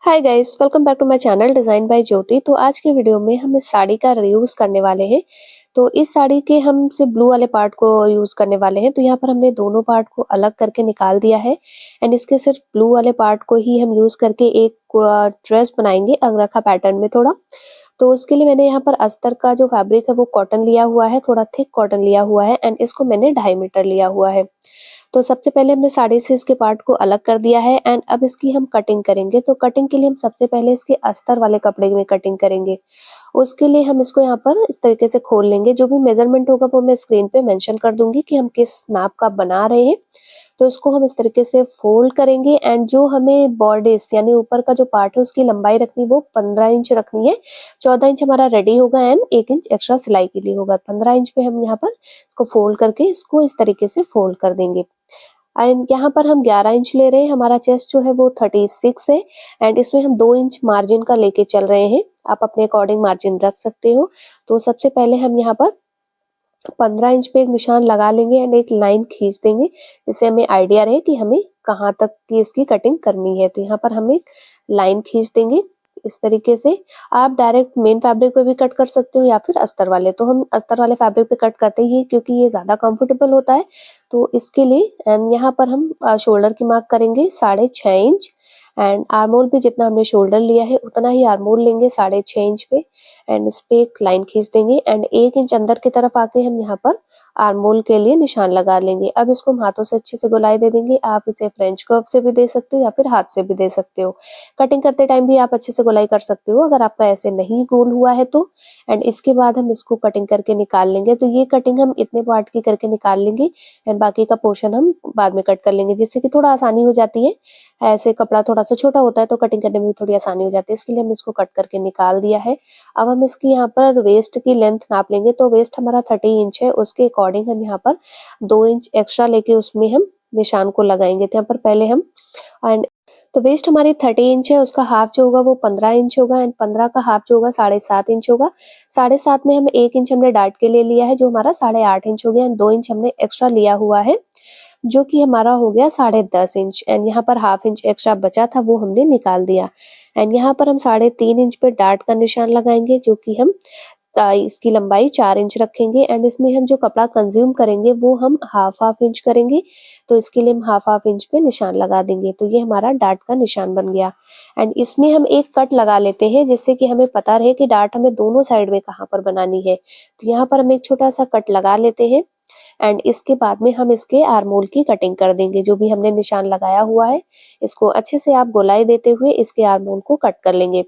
Hi guys, welcome back to my channel design by Jyoti. तो आज के वीडियो में हम इस साड़ी का रीयूज करने वाले हैं। तो इस साड़ी के हम सिर्फ ब्लू वाले पार्ट को यूज करने वाले हैं। तो यहाँ पर हमने दोनों पार्ट को अलग करके निकाल दिया है एंड इसके सिर्फ ब्लू वाले पार्ट को ही हम यूज करके एक ड्रेस बनाएंगे अंगरखा पैटर्न में थोड़ा। तो उसके लिए मैंने यहाँ पर अस्तर का जो फैब्रिक है वो कॉटन लिया हुआ है, थोड़ा थिक कॉटन लिया हुआ है एंड इसको मैंने 2.5 मीटर लिया हुआ है। तो सबसे पहले हमने साड़ी से इसके पार्ट को अलग कर दिया है एंड अब इसकी हम कटिंग करेंगे। तो कटिंग के लिए हम सबसे पहले इसके अस्तर वाले कपड़े में कटिंग करेंगे। उसके लिए हम इसको यहाँ पर इस तरीके से खोल लेंगे। जो भी मेजरमेंट होगा वो मैं स्क्रीन पे मेंशन कर दूंगी कि हम किस नाप का बना रहे हैं। तो इसको हम इस तरीके से फोल्ड करेंगे एंड जो हमें बॉर्डर्स यानी ऊपर का जो पार्ट है उसकी लंबाई रखनी वो 15 इंच रखनी है। 14 इंच हमारा रेडी होगा एंड 1 इंच एक्स्ट्रा सिलाई के लिए होगा। 15 इंच पे हम यहाँ पर इसको फोल्ड करके इसको इस तरीके से फोल्ड कर देंगे। एंड यहाँ पर हम 11 इंच ले रहे हैं। हमारा चेस्ट जो है वो 36 है एंड इसमें हम 2 इंच मार्जिन का लेके चल रहे हैं। आप अपने अकॉर्डिंग मार्जिन रख सकते हो। तो सबसे पहले हम यहाँ पर 15 इंच पे एक निशान लगा लेंगे एंड एक लाइन खींच देंगे, जिससे हमें आइडिया रहे कि हमें कहाँ तक की इसकी कटिंग करनी है। तो यहाँ पर हम एक लाइन खींच देंगे इस तरीके से। आप डायरेक्ट मेन फैब्रिक पे भी कट कर सकते हो या फिर अस्तर वाले। तो हम अस्तर वाले फैब्रिक पे कट करते ही क्योंकि ये ज्यादा कंफर्टेबल होता है। तो इसके लिए एंड यहाँ पर हम शोल्डर की मार्क करेंगे 6.5 इंच एंड आर्मोल पे जितना हमने शोल्डर लिया है उतना ही आर्मोल लेंगे 6.5 इंच पे एंड इस पे एक लाइन खींच देंगे एंड 1 इंच अंदर की तरफ आके हम यहाँ पर आर्मोल के लिए निशान लगा लेंगे। अब इसको हम हाथों से अच्छे से गोलाई दे देंगे। आप इसे फ्रेंच कर्व से भी दे सकते हो या फिर हाथ से भी दे सकते हो। कटिंग करते टाइम भी आप अच्छे से गोलाई कर सकते हो अगर आपका ऐसे नहीं गोल हुआ है तो। एंड इसके बाद हम इसको कटिंग करके निकाल लेंगे। तो ये कटिंग हम इतने पार्ट की करके निकाल लेंगे एंड बाकी का पोर्शन हम बाद में कट कर लेंगे, जिससे कि थोड़ा आसानी हो जाती है। ऐसे कपड़ा थोड़ा सा छोटा होता है तो कटिंग करने में भी थोड़ी आसानी हो जाती है। इसके लिए हम इसको कट करके निकाल दिया है। अब हम इसकी यहाँ पर वेस्ट की लेंथ नाप लेंगे। तो वेस्ट हमारा 30 इंच है, उसके अकॉर्डिंग हम यहाँ पर 2 इंच एक्स्ट्रा लेके उसमें हम निशान को लगाएंगे। तो यहाँ पर पहले हम एंड तो वेस्ट हमारी 30 इंच है, उसका हाफ जो होगा वो 15 इंच होगा एंड 15 का हाफ जो होगा 7.5 इंच होगा। 7.5 में हम 1 इंच हमने डार्ट के लिए लिया है जो हमारा 8.5 इंच हो गया एंड 2 इंच हमने एक्स्ट्रा लिया हुआ है जो कि हमारा हो गया 10.5 इंच एंड यहाँ पर हाफ इंच एक्स्ट्रा बचा था वो हमने निकाल दिया। एंड यहाँ पर हम 3.5 इंच पे डार्ट का निशान लगाएंगे जो कि हम इसकी लंबाई 4 इंच रखेंगे एंड इसमें हम जो कपड़ा कंज्यूम करेंगे वो हम हाफ इंच करेंगे। तो इसके लिए हम हाफ इंच पे निशान लगा देंगे। तो ये हमारा डार्ट का निशान बन गया एंड इसमें हम एक कट लगा लेते हैं जिससे कि हमें पता रहे कि डार्ट हमें दोनों साइड में कहाँ पर बनानी है। तो यहाँ पर हम एक छोटा सा कट लगा लेते हैं एंड इसके बाद में हम इसके आर्मोल की कटिंग कर देंगे। जो भी हमने निशान लगाया हुआ है इसको अच्छे से आप गोलाई देते हुए इसके आर्मोल को कट कर लेंगे।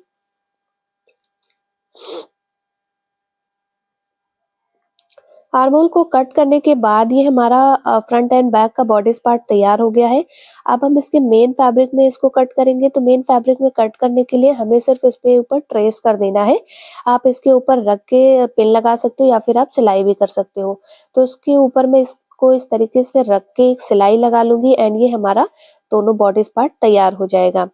आर्मोल को कट करने के बाद ये हमारा फ्रंट एंड बैक का बॉडीज पार्ट तैयार हो गया है। अब हम इसके मेन फैब्रिक में इसको कट करेंगे। तो मेन फैब्रिक में कट करने के लिए हमें सिर्फ इस पे ऊपर ट्रेस कर देना है। आप इसके ऊपर रख के पिन लगा सकते हो या फिर आप सिलाई भी कर सकते हो। तो इसके ऊपर मैं इसको इस तरीके से रख के एक सिलाई लगा लूंगी एंड ये हमारा दोनों बॉडीज पार्ट तैयार हो जाएगा।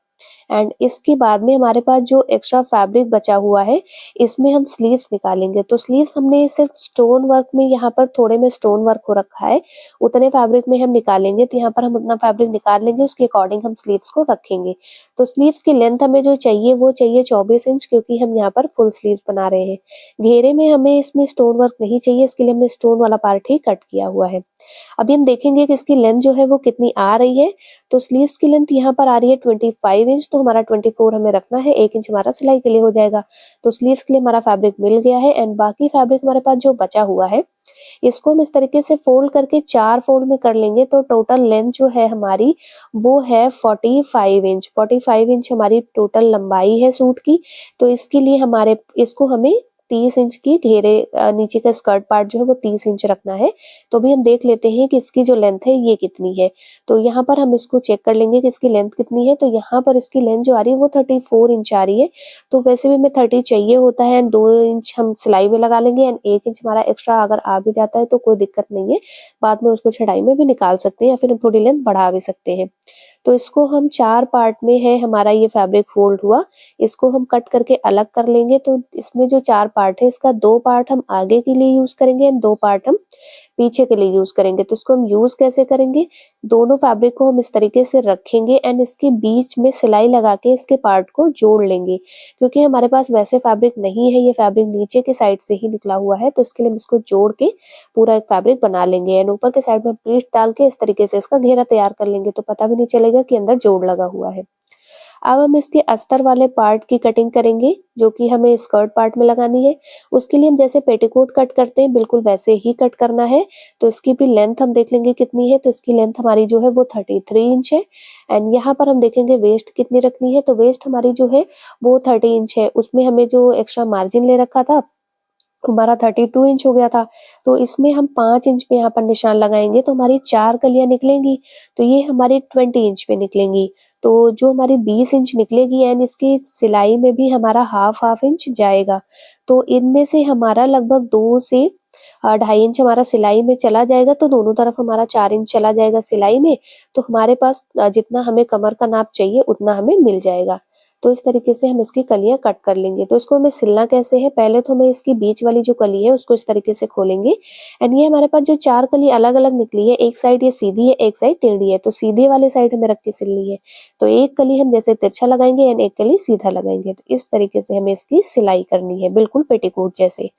एंड इसके बाद में हमारे पास जो एक्स्ट्रा फैब्रिक बचा हुआ है इसमें हम स्लीव्स निकालेंगे। तो स्लीव्स हमने सिर्फ स्टोन वर्क में यहाँ पर थोड़े में स्टोन वर्क हो रखा है, उतने फैब्रिक में हम निकालेंगे। तो यहाँ पर हम उतना फैब्रिक निकाल लेंगे, उसके अकॉर्डिंग हम स्लीव्स को रखेंगे। तो स्लीव्स की लेंथ हमें जो चाहिए वो चाहिए 24 इंच, क्योंकि हम यहाँ पर फुल स्लीव बना रहे हैं। घेरे में हमें इसमें स्टोन वर्क नहीं चाहिए, इसके लिए हमने स्टोन वाला पार्ट ही कट किया हुआ है। अभी हम देखेंगे कि इसकी लेंथ जो है वो कितनी आ रही है। तो स्लीव्स की लेंथ यहाँ पर आ रही है 25 इंच, तो हमारा 24 हमें रखना है। 1 इंच हमारा सिलाई के लिए हो जाएगा। तो स्लीव्स के लिए हमारा फैब्रिक मिल गया है एंड बाकी फैब्रिक हमारे पास जो बचा हुआ है इसको हम इस तरीके से फोल्ड करके 4 फोल्ड में कर लेंगे। तो टोटल लेंथ जो है हमारी वो है 45 इंच। 45 इंच हमारी टोटल लंबाई है सूट की। तो इसके लिए हमारे इसको हमें 30 इंच की घेरे नीचे का स्कर्ट पार्ट जो है वो 30 इंच रखना है। तो भी हम देख लेते हैं कि इसकी जो लेंथ है ये कितनी है। तो यहाँ पर हम इसको चेक कर लेंगे कि इसकी लेंथ कितनी है। तो यहाँ पर इसकी लेंथ जो आ रही है वो 34 इंच आ रही है। तो वैसे भी हमें 30 चाहिए होता है एंड 2 इंच हम सिलाई में लगा लेंगे एंड 1 इंच हमारा एक्स्ट्रा अगर आ भी जाता है तो कोई दिक्कत नहीं है, बाद में उसको छटाई में भी निकाल सकते हैं या फिर हम थोड़ी लेंथ बढ़ा भी सकते हैं। तो इसको हम 4 पार्ट में है हमारा ये फैब्रिक फोल्ड हुआ, इसको हम कट करके अलग कर लेंगे। तो इसमें जो 4 पार्ट है इसका 2 पार्ट हम आगे के लिए यूज करेंगे एंड 2 पार्ट हम पीछे के लिए यूज़ करेंगे। तो इसको हम यूज़ कैसे करेंगे, दोनों फैब्रिक को हम इस तरीके से रखेंगे एंड इसके बीच में सिलाई लगा के इसके पार्ट को जोड़ लेंगे। क्योंकि हमारे पास वैसे फैब्रिक नहीं है, ये फैब्रिक नीचे के साइड से ही निकला हुआ है, तो इसके लिए हम इसको जोड़ के पूरा एक फैब्रिक बना लेंगे एंड ऊपर के साइड में प्लीट डाल के इस तरीके से इसका घेरा तैयार कर लेंगे, तो पता भी नहीं चलेगा कि अंदर जोड़ लगा हुआ है। अब हम इसके अस्तर वाले पार्ट की कटिंग करेंगे, जो कि हमें स्कर्ट पार्ट में लगानी है। उसके लिए हम जैसे पेटीकोट कट करते हैं, बिल्कुल वैसे ही कट करना है। तो इसकी भी लेंथ हम देख लेंगे कितनी है, तो इसकी लेंथ हमारी जो है वो 33 इंच है एंड यहाँ पर हम देखेंगे वेस्ट कितनी रखनी है, तो वेस्ट हमारी जो है वो 30 इंच है। उसमें हमें जो एक्स्ट्रा मार्जिन ले रखा था हमारा 32 इंच हो गया था, तो इसमें हम 5 इंच पे यहाँ पर निशान लगाएंगे, तो हमारी 4 कलियाँ निकलेंगी, तो ये हमारी 20 इंच पे निकलेंगी। तो जो हमारी 20 इंच निकलेगी एंड इसकी सिलाई में भी हमारा हाफ इंच जाएगा। तो इनमें से हमारा लगभग 2 से 2.5 इंच हमारा सिलाई में चला जाएगा, तो दोनों तरफ हमारा 4 इंच चला जाएगा सिलाई में, तो हमारे पास जितना हमें कमर का नाप चाहिए उतना हमें मिल जाएगा। तो इस तरीके से हम इसकी कलियाँ कट कर लेंगे। तो इसको हमें सिलना कैसे है, पहले तो हमें इसकी बीच वाली जो कली है उसको इस तरीके से खोलेंगे एंड ये हमारे पास जो 4 कली अलग-अलग निकली है, एक साइड ये सीधी है, एक साइड टेढ़ी है, तो सीधे वाले साइड हमें रख के सिलनी है। तो एक कली हम जैसे तिरछा लगाएंगे एंड एक कली सीधा लगाएंगे, तो इस तरीके से हमें इसकी सिलाई करनी है, बिल्कुल पेटीकोट जैसे।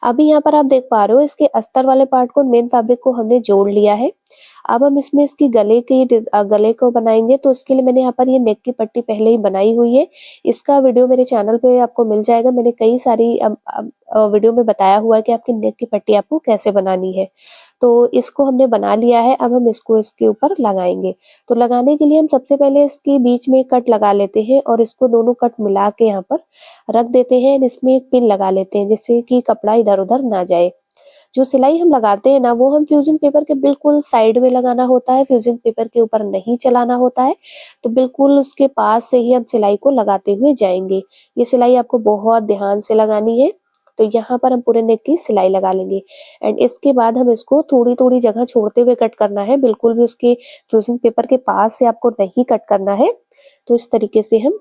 अभी यहाँ पर आप देख पा रहे हो इसके अस्तर वाले पार्ट को, मेन फैब्रिक को हमने जोड़ लिया है। अब हम इसमें इसकी गले को बनाएंगे, तो उसके लिए मैंने यहाँ पर ये नेक की पट्टी पहले ही बनाई हुई है। इसका वीडियो मेरे चैनल पे आपको मिल जाएगा। मैंने कई सारी वीडियो में बताया हुआ है कि आपकी नेक की पट्टी आपको कैसे बनानी है। तो इसको हमने बना लिया है, अब हम इसको इसके ऊपर लगाएंगे। तो लगाने के लिए हम सबसे पहले इसके बीच में कट लगा लेते हैं और इसको दोनों कट मिला के यहाँ पर रख देते हैं एंड इसमें एक पिन लगा लेते हैं, जिससे कि कपड़ा इधर-उधर ना जाए। जो सिलाई हम लगाते हैं ना, वो हम फ्यूजिंग पेपर के बिल्कुल साइड में लगाना होता है, फ्यूजिंग पेपर के ऊपर नहीं चलाना होता है। तो बिल्कुल उसके पास से ही हम सिलाई को लगाते हुए जाएंगे। ये सिलाई आपको बहुत ध्यान से लगानी है। तो यहाँ पर हम पूरे नेक की सिलाई लगा लेंगे एंड इसके बाद हम इसको थोड़ी-थोड़ी जगह छोड़ते हुए कट करना है, बिल्कुल भी उसके फ्यूजिंग पेपर के पास से आपको नहीं कट करना है। तो इस तरीके से हम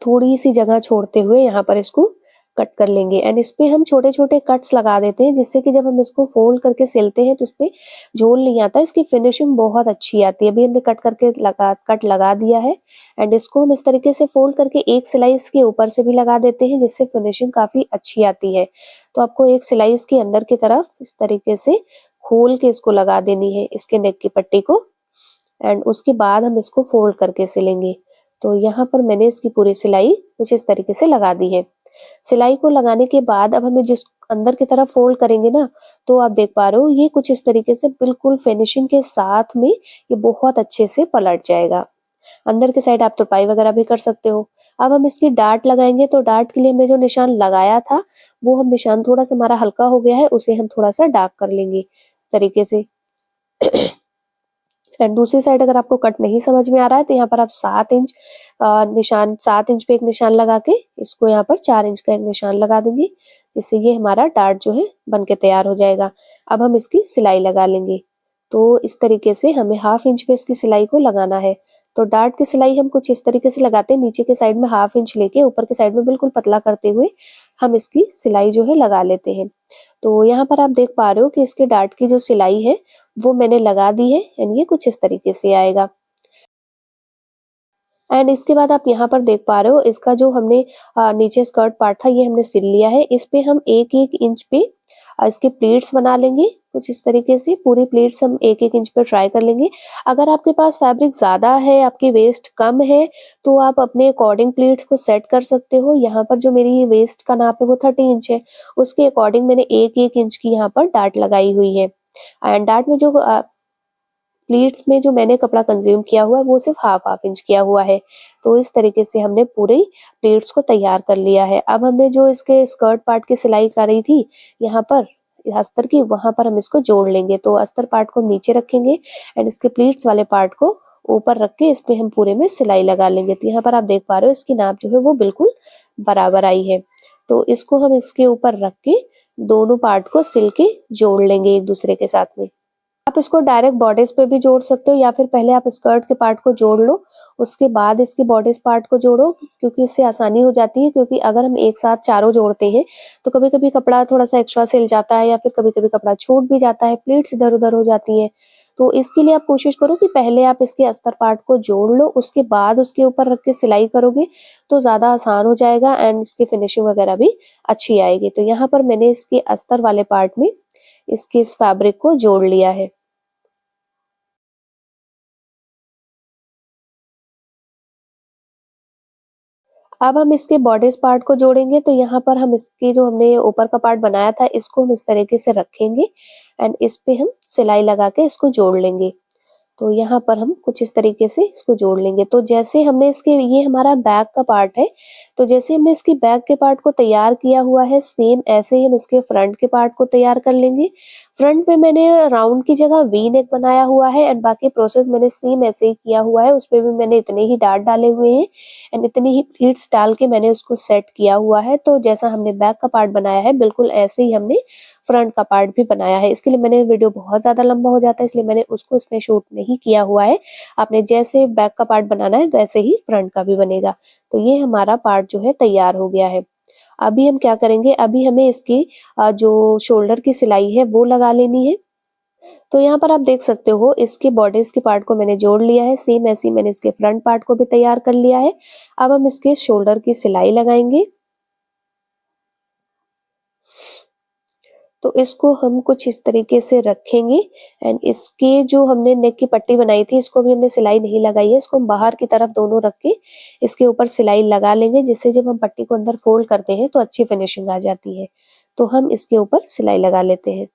थोड़ी-सी जगह छोड़ते हुए यहाँ पर इसको कट कर लेंगे एंड इसपे हम छोटे-छोटे कट्स लगा देते हैं, जिससे कि जब हम इसको फोल्ड करके सिलते हैं तो उसपे झोल नहीं आता, इसकी फिनिशिंग बहुत अच्छी आती है। अभी हमने कट लगा दिया है एंड इसको हम इस तरीके से फोल्ड करके एक सिलाई इसके ऊपर से भी लगा देते हैं, जिससे फिनिशिंग काफ़ी अच्छी आती है। तो आपको एक सिलाई इसके अंदर की तरफ इस तरीके से खोल के इसको लगा देनी है, इसके नेक की पट्टी को एंड उसके बाद हम इसको फोल्ड करके सिलेंगे। तो यहाँ पर मैंने इसकी पूरी सिलाई कुछ इस तरीके से लगा दी है। सिलाई को लगाने के बाद अब हमें जिस अंदर की तरफ फोल्ड करेंगे ना, तो आप देख पा रहे हो ये कुछ इस तरीके से बिल्कुल फिनिशिंग के साथ में ये बहुत अच्छे से पलट जाएगा। अंदर की साइड आप तुरपाई वगैरह भी कर सकते हो। अब हम इसकी डार्ट लगाएंगे, तो डार्ट के लिए हमने जो निशान लगाया था, वो हम निशान थोड़ा-सा हमारा हल्का हो गया है, उसे हम थोड़ा-सा डार्क कर लेंगे तरीके से। एंड दूसरी साइड अगर आपको कट नहीं समझ में आ रहा है, तो यहाँ पर आप 7 इंच 7 इंच पे एक निशान लगा के इसको यहाँ पर 4 इंच का एक निशान लगा देंगे, जिससे ये हमारा डार्ट जो है बन के तैयार हो जाएगा। अब हम इसकी सिलाई लगा लेंगे। तो इस तरीके से हमें हाफ इंच पे इसकी सिलाई को लगाना है। तो डार्ट की सिलाई हम कुछ इस तरीके से लगाते हैं, नीचे के साइड में हाफ इंच लेके ऊपर के साइड में बिल्कुल पतला करते हुए हम इसकी सिलाई जो है लगा लेते हैं। तो यहाँ पर आप देख पा रहे हो कि इसके डार्ट की जो सिलाई है वो मैंने लगा दी है एंड ये कुछ इस तरीके से आएगा। एंड इसके बाद आप यहाँ पर देख पा रहे हो इसका जो हमने नीचे स्कर्ट पार्ट था ये हमने सिल लिया है। इस पे हम 1-1 इंच पे इसके प्लीट्स बना लेंगे। कुछ इस तरीके से पूरी प्लीट्स हम 1-1 इंच पे ट्राई कर लेंगे। अगर आपके पास फैब्रिक ज़्यादा है, आपकी वेस्ट कम है, तो आप अपने अकॉर्डिंग प्लीट्स को सेट कर सकते हो। यहाँ पर जो मेरी वेस्ट का नाप है वो 30 इंच है, उसके अकॉर्डिंग मैंने 1-1 इंच की यहाँ पर डार्ट लगाई हुई है। एंड डार्ट में जो प्लीट्स में जो मैंने कपड़ा कंज्यूम किया हुआ है वो सिर्फ हाफ इंच किया हुआ है। तो इस तरीके से हमने पूरी प्लीट्स को तैयार कर लिया है। अब हमने जो इसके स्कर्ट पार्ट की सिलाई करी थी यहाँ पर अस्तर की, वहां पर हम इसको जोड़ लेंगे। तो अस्तर पार्ट को नीचे रखेंगे एंड इसके प्लीट्स वाले पार्ट को ऊपर रख के इस पे हम पूरे में सिलाई लगा लेंगे। तो यहाँ पर आप देख पा रहे हो इसकी नाप जो है वो बिल्कुल बराबर आई है। तो इसको हम इसके ऊपर रख के दोनों पार्ट को सिल के जोड़ लेंगे एक दूसरे के साथ में। आप इसको डायरेक्ट बॉर्डर्स पे भी जोड़ सकते हो या फिर पहले आप स्कर्ट के पार्ट को जोड़ लो, उसके बाद इसके बॉर्डर्स पार्ट को जोड़ो, क्योंकि इससे आसानी हो जाती है। क्योंकि अगर हम एक साथ चारों जोड़ते हैं तो कभी-कभी कपड़ा थोड़ा-सा एक्स्ट्रा सिल जाता है या फिर कभी-कभी कपड़ा छूट भी जाता है, प्लीट्स इधर-उधर हो जाती हैं। तो इसके लिए आप कोशिश करो कि पहले आप इसके अस्तर पार्ट को जोड़ लो, उसके बाद उसके ऊपर रख के सिलाई करोगे तो ज़्यादा आसान हो जाएगा एंड इसकी फिनिशिंग वगैरह भी अच्छी आएगी। तो यहाँ पर मैंने इसके अस्तर वाले पार्ट में इसके इस फैब्रिक को जोड़ लिया है। अब हम इसके बॉडीज पार्ट को जोड़ेंगे, तो यहाँ पर हम इसकी जो हमने ऊपर का पार्ट बनाया था इसको हम इस तरीके से रखेंगे एंड इस पे हम सिलाई लगा के इसको जोड़ लेंगे। तो यहाँ पर हम कुछ इस तरीके से इसको जोड़ लेंगे। तो जैसे हमने इसके, ये हमारा बैक का पार्ट है, तो जैसे हमने इसकी बैक के पार्ट को तैयार किया हुआ है सेम ऐसे ही हम इसके फ्रंट के पार्ट को तैयार कर लेंगे। फ्रंट पे मैंने राउंड की जगह वी नेक बनाया हुआ है एंड बाकी प्रोसेस मैंने सेम ऐसे ही किया हुआ है। उसपे भी मैंने इतने ही डार्ट डाले हुए हैं एंड इतनी ही प्लीट्स डाल के मैंने उसको सेट किया हुआ है। तो जैसा हमने बैक का पार्ट बनाया है बिल्कुल ऐसे ही हमने फ्रंट का पार्ट भी बनाया है। इसके लिए मैंने, वीडियो बहुत ज़्यादा लंबा हो जाता है इसलिए मैंने उसको इसमें शूट नहीं किया हुआ है। आपने जैसे बैक का पार्ट बनाना है वैसे ही फ्रंट का भी बनेगा। तो ये हमारा पार्ट जो है तैयार हो गया है। अभी हम क्या करेंगे, अभी हमें इसकी जो शोल्डर की सिलाई है वो लगा लेनी है। तो यहाँ पर आप देख सकते हो इसके बॉडीज के पार्ट को मैंने जोड़ लिया है, सेम ऐसे ही मैंने इसके फ्रंट पार्ट को भी तैयार कर लिया है। अब हम इसके शोल्डर की सिलाई लगाएंगे। तो इसको हम कुछ इस तरीके से रखेंगे एंड इसके जो हमने नेक की पट्टी बनाई थी इसको भी हमने सिलाई नहीं लगाई है, इसको हम बाहर की तरफ दोनों रख के इसके ऊपर सिलाई लगा लेंगे, जिससे जब हम पट्टी को अंदर फोल्ड करते हैं तो अच्छी फिनिशिंग आ जाती है। तो हम इसके ऊपर सिलाई लगा लेते हैं।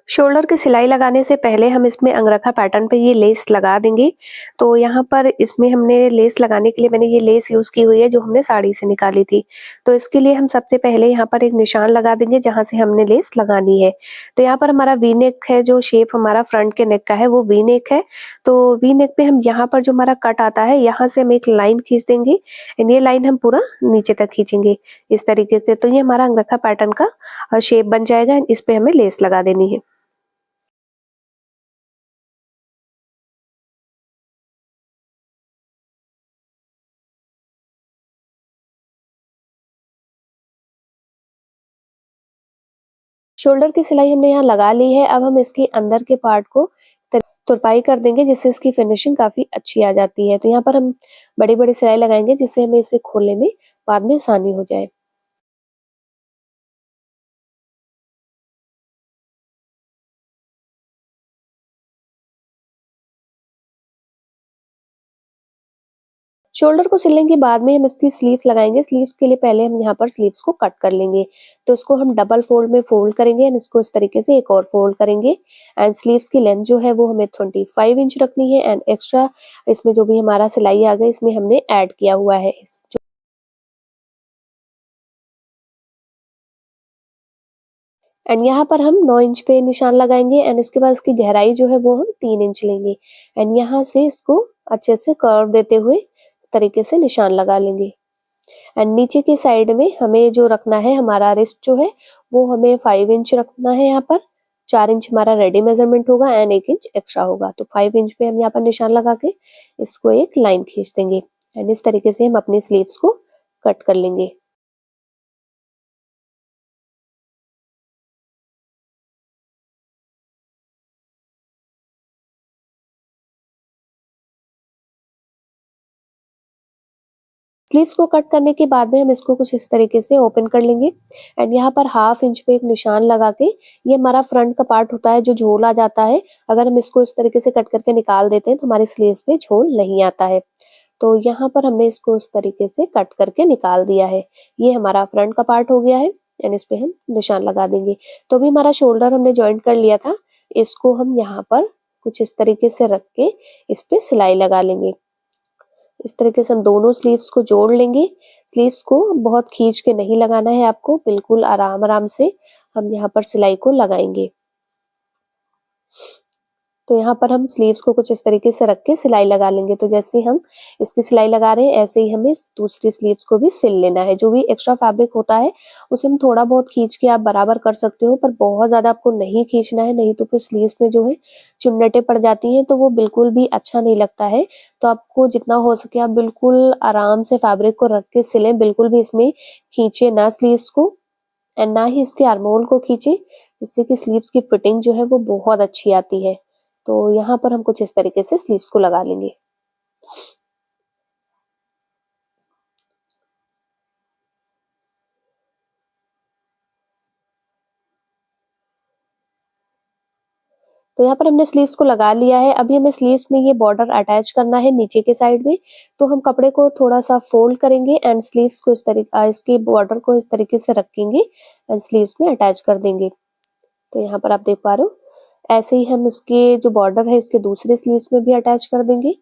शोल्डर की सिलाई लगाने से पहले हम इसमें अंगरखा पैटर्न पे ये लेस लगा देंगे। तो यहाँ पर इसमें हमने लेस लगाने के लिए मैंने ये लेस यूज़ की हुई है जो हमने साड़ी से निकाली थी। तो इसके लिए हम सबसे पहले यहाँ पर एक निशान लगा देंगे जहाँ से हमने लेस लगानी है। तो यहाँ पर हमारा वी नेक है, जो शेप हमारा फ्रंट के नेक का है वो वी नेक है। तो वी नेक पे हम यहाँ पर जो हमारा कट आता है यहाँ से हम एक लाइन खींच देंगे एंड ये लाइन हम पूरा नीचे तक खींचेंगे इस तरीके से। तो ये हमारा अंगरखा पैटर्न का शेप बन जाएगा एंड इस पे हमें लेस लगा देनी है। शोल्डर की सिलाई हमने यहाँ लगा ली है। अब हम इसके अंदर के पार्ट को तुरपाई कर देंगे जिससे इसकी फिनिशिंग काफ़ी अच्छी आ जाती है। तो यहाँ पर हम बड़ी-बड़ी सिलाई लगाएँगे जिससे हमें इसे खोलने में बाद में आसानी हो जाए। शोल्डर को सिलने के बाद में हम इसकी स्लीव्स लगाएँगे। स्लीव्स के लिए पहले हम यहाँ पर स्लीव्स को कट कर लेंगे। तो इसको हम डबल फोल्ड में फोल्ड करेंगे एंड इसको इस तरीके से एक और फोल्ड करेंगे एंड स्लीव्स की लेंथ जो है वो हमें 25 इंच रखनी है एंड एक्स्ट्रा इसमें जो भी हमारा सिलाई आ गई इसमें हमने ऐड किया हुआ है। एंड यहाँ पर हम 9 इंच पे निशान लगाएंगे एंड इसके बाद इसकी गहराई जो है वो हम 3 इंच लेंगे एंड यहाँ से इसको अच्छे से कर्व देते हुए इस तरीके से निशान लगा लेंगे। एंड नीचे की साइड में हमें जो रखना है, हमारा रिस्ट जो है वो हमें 5 इंच रखना है। यहाँ पर 4 इंच हमारा रेडी मेजरमेंट होगा एंड 1 इंच एक्स्ट्रा होगा। तो 5 इंच पे हम यहाँ पर निशान लगा के इसको एक लाइन खींच देंगे एंड इस तरीके से हम अपनी स्लीव्स को कट कर लेंगे। स्लीव्स को कट करने के बाद में हम इसको कुछ इस तरीके से ओपन कर लेंगे एंड यहाँ पर हाफ इंच पे एक निशान लगा के, ये हमारा फ्रंट का पार्ट होता है जो झोल आ जाता है, अगर हम इसको इस तरीके से कट करके निकाल देते हैं तो हमारी स्लीव्स पे झोल नहीं आता है। तो यहाँ पर हमने इसको इस तरीके से कट करके निकाल दिया है। ये हमारा फ्रंट का पार्ट हो गया है एंड इस पे हम निशान लगा देंगे। तो अभी हमारा शोल्डर हमने ज्वाइंट कर लिया था, इसको हम यहाँ पर कुछ इस तरीके से रख के इस पे सिलाई लगा लेंगे। इस तरीके से हम दोनों स्लीव्स को जोड़ लेंगे। स्लीव्स को बहुत खींच के नहीं लगाना है आपको, बिल्कुल आराम-आराम से हम यहाँ पर सिलाई को लगाएंगे। तो यहाँ पर हम स्लीव्स को कुछ इस तरीके से रख के सिलाई लगा लेंगे। तो जैसे हम इसकी सिलाई लगा रहे हैं, ऐसे ही हमें दूसरी स्लीव्स को भी सिल लेना है। जो भी एक्स्ट्रा फैब्रिक होता है उसे हम थोड़ा बहुत खींच के आप बराबर कर सकते हो, पर बहुत ज़्यादा आपको नहीं खींचना है, नहीं तो फिर स्लीव्स में जो है चुन्नटें पड़ जाती हैं, तो वो बिल्कुल भी अच्छा नहीं लगता है। तो आपको जितना हो सके आप बिल्कुल आराम से फैब्रिक को रख के सिलें, बिल्कुल भी इसमें खींचे ना स्लीव्स को एंड ना ही इसके आर्मोल को खींचे, जिससे कि स्लीव्स की फिटिंग जो है वो बहुत अच्छी आती है। तो यहाँ पर हम कुछ इस तरीके से स्लीव्स को लगा लेंगे। तो यहाँ पर हमने स्लीव्स को लगा लिया है। अभी हमें स्लीव्स में ये बॉर्डर अटैच करना है नीचे के साइड में। तो हम कपड़े को थोड़ा-सा फोल्ड करेंगे एंड स्लीव्स को इसके बॉर्डर को इस तरीके से रखेंगे एंड स्लीव्स में अटैच कर देंगे। तो यहाँ पर आप देख पा रहे हो, ऐसे ही हम इसके जो बॉर्डर है इसके दूसरे स्लीव्स में भी अटैच कर देंगे।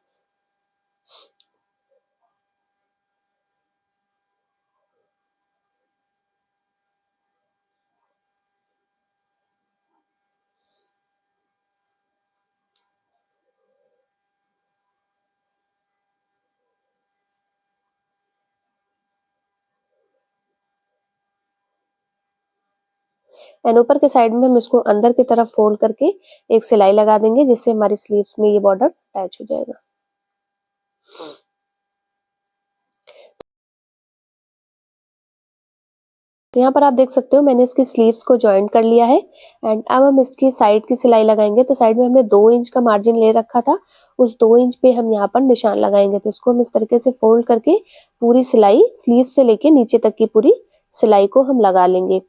एंड ऊपर के साइड में हम इसको अंदर की तरफ फोल्ड करके एक सिलाई लगा देंगे, जिससे हमारी स्लीव्स में ये बॉर्डर अटैच हो जाएगा। तो यहाँ पर आप देख सकते हो मैंने इसकी स्लीव्स को जॉइंट कर लिया है एंड अब हम इसकी साइड की सिलाई लगाएंगे। तो साइड में हमने 2 इंच का मार्जिन ले रखा था, उस 2 इंच पे हम यहाँ पर निशान लगाएंगे। तो इसको हम इस तरीके से फोल्ड करके पूरी सिलाई स्लीव से लेके नीचे तक की पूरी सिलाई को हम लगा लेंगे।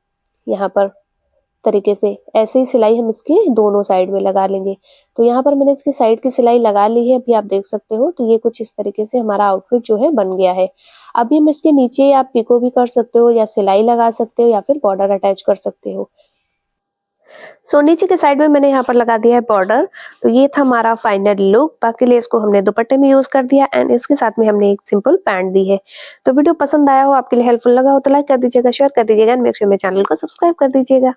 यहाँ पर इस तरीके से ऐसे ही सिलाई हम इसके दोनों साइड में लगा लेंगे। तो यहाँ पर मैंने इसकी साइड की सिलाई लगा ली है, अभी आप देख सकते हो। तो ये कुछ इस तरीके से हमारा आउटफिट जो है बन गया है। अभी हम इसके नीचे आप पिको भी कर सकते हो या सिलाई लगा सकते हो या फिर बॉर्डर अटैच कर सकते हो। सो नीचे के साइड में मैंने यहाँ पर लगा दिया है बॉर्डर। तो ये था हमारा फाइनल लुक। बाकी लेस को हमने दुपट्टे में यूज कर दिया एंड इसके साथ में हमने एक सिंपल पैंट दी है। तो वीडियो पसंद आया हो, आपके लिए हेल्पफुल लगा हो तो लाइक कर दीजिएगा, शेयर कर दीजिएगा एंड मेक श्योर मेरे चैनल को सब्सक्राइब कर दीजिएगा।